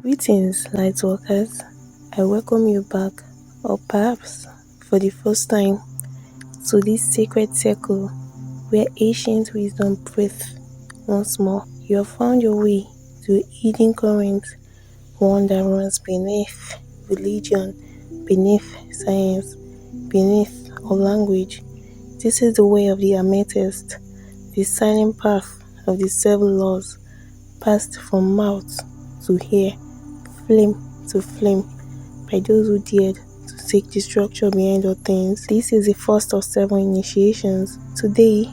Greetings, Lightwalkers. I welcome you back, or perhaps for the first time, to this sacred circle where ancient wisdom breathes once more. You have found your way to a hidden current, one that runs beneath religion, beneath science, beneath our language. This is the way of the amethyst, the silent path of the 7 laws, passed from mouth to ear, flame to flame, by those who dared to seek the structure behind all things. This is the first of 7 initiations. Today,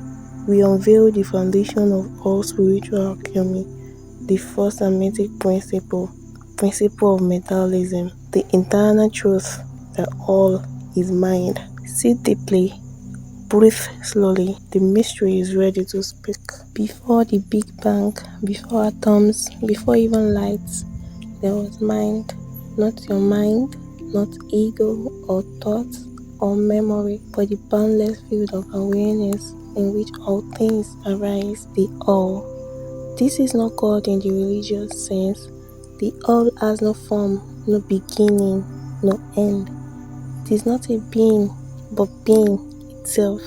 we unveil the foundation of all spiritual alchemy, the first hermetic principle of mentalism, the internal truth that all is mind. Sit deeply, breathe slowly. The mystery is ready to speak. Before the Big Bang, before atoms, before even lights, there was mind. Not your mind, not ego or thoughts or memory, but the boundless field of awareness in which all things arise, the all. This is not God in the religious sense. The all has no form, no beginning, no end. It is not a being, but being itself.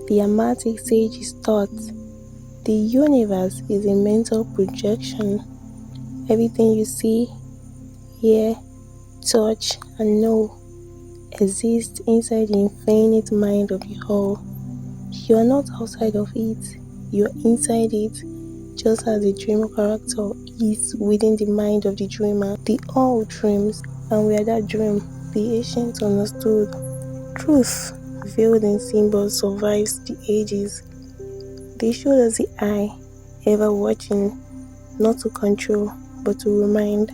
The hermetic sage is thought. The universe is a mental projection. Everything you see, hear, touch, and know exists inside the infinite mind of the whole. You are not outside of it, you are inside it, just as the dream character is within the mind of the dreamer. The all dreams, and we are that dream. The ancients understood. Truth, veiled in symbols, survives the ages. They showed us the eye, ever watching, not to control, but to remind.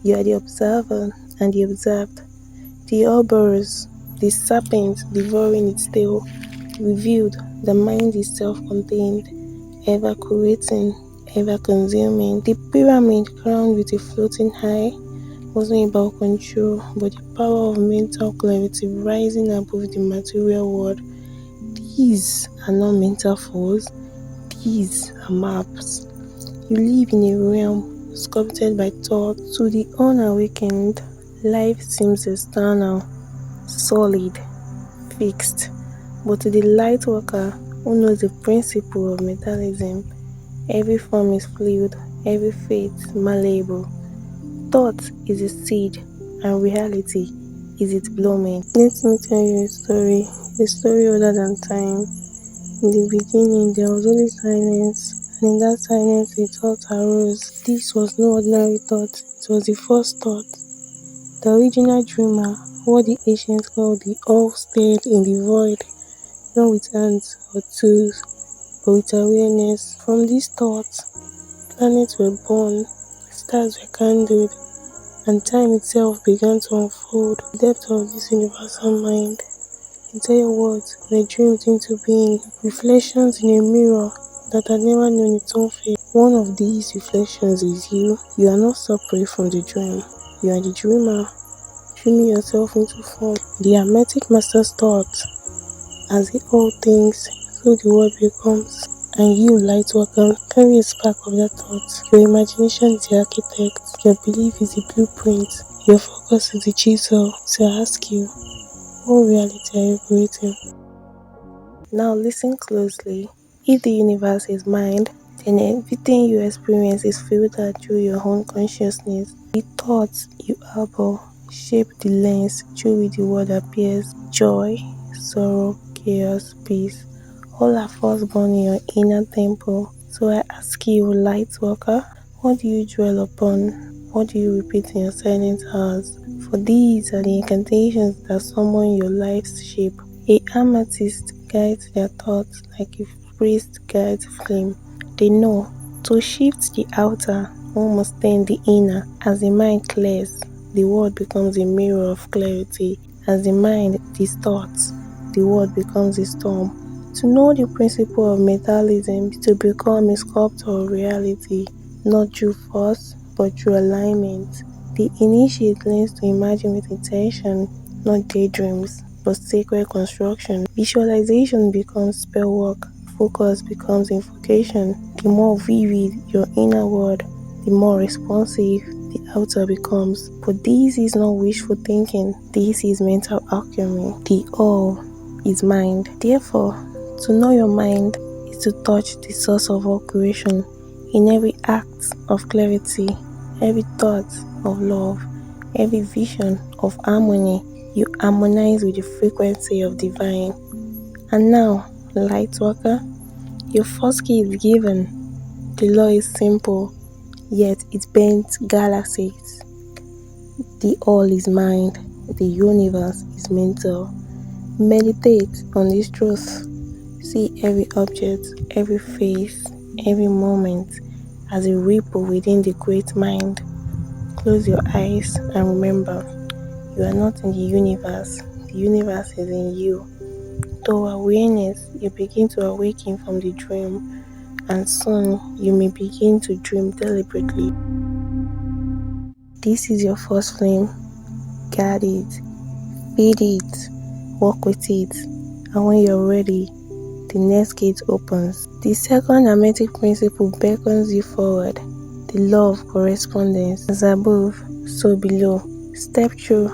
You are the observer and the observed. The Ouroboros, the serpent devouring its tail, revealed the mind is self-contained, ever creating, ever consuming. The pyramid crowned with a floating eye wasn't about control, but the power of mental clarity rising above the material world. These are not metaphors, these are maps. You live in a realm sculpted by thought. To the unawakened, life seems external, solid, fixed. But to the Lightwalker who knows the principle of mentalism, every form is fluid, every fate malleable. Thought is a seed, and reality is its blooming. Let me tell you a story older than time. In the beginning, there was only silence, and in that silence, a thought arose. This was no ordinary thought, it was the first thought. The original dreamer, what the ancients called the all, stared in the void, not with hands or tools, but with awareness. From these thoughts, planets were born, stars were kindled, and time itself began to unfold. The depth of this universal mind, entire worlds were dreamed into being, reflections in a mirror that had never known its own fate. One of these reflections is you. You are not separate from the dream. You are the dreamer, dreaming yourself into form. The hermetic master's thought, as in all things, so the world becomes. And you, Lightwalker, carry a spark of that thought. Your imagination is the architect. Your belief is the blueprint. Your focus is the chisel. So I ask you, what reality are you creating? Now listen closely. If the universe is mind, then everything you experience is filtered through your own consciousness. The thoughts you harbor shape the lens through which the world appears. Joy, sorrow, chaos, peace, all are first born in your inner temple. So I ask you, Lightwalker, what do you dwell upon? What do you repeat in your silent hours? For these are the incantations that summon your life's shape. A amethyst guides their thoughts like a priest guides flame. They know to shift the outer, one must tend the inner. As the mind clears, the world becomes a mirror of clarity. As the mind distorts, the world becomes a storm. To know the principle of mentalism is to become a sculptor of reality, not through force, but through alignment. The initiate learns to imagine with intention, not daydreams, but sacred construction. Visualization becomes spell work, focus becomes invocation. The more vivid your inner world, the more responsive the outer becomes. But this is not wishful thinking. This is mental alchemy. The all is mind. Therefore, to know your mind is to touch the source of all creation in every act of clarity, every thought of love, every vision of harmony. You harmonize with the frequency of divine. And now, Lightwalker, your first key is given. The law is simple, yet it bends galaxies. The all is mind, the universe is mental. Meditate on this truth. See every object, every face, every moment as a ripple within the great mind. Close your eyes and remember, you are not in the universe is in you. Through awareness, you begin to awaken from the dream, and soon you may begin to dream deliberately. This is your first flame. Guard it, feed it, work with it, and when you're ready, the next gate opens. The second Hermetic principle beckons you forward. The law of correspondence. As above, so below. Step through.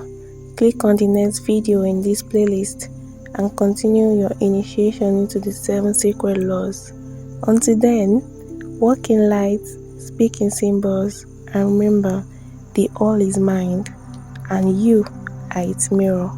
Click on the next video in this playlist and continue your initiation into the 7 sacred laws. Until then, walk in light, speak in symbols, and remember, the all is mind, and you are its mirror.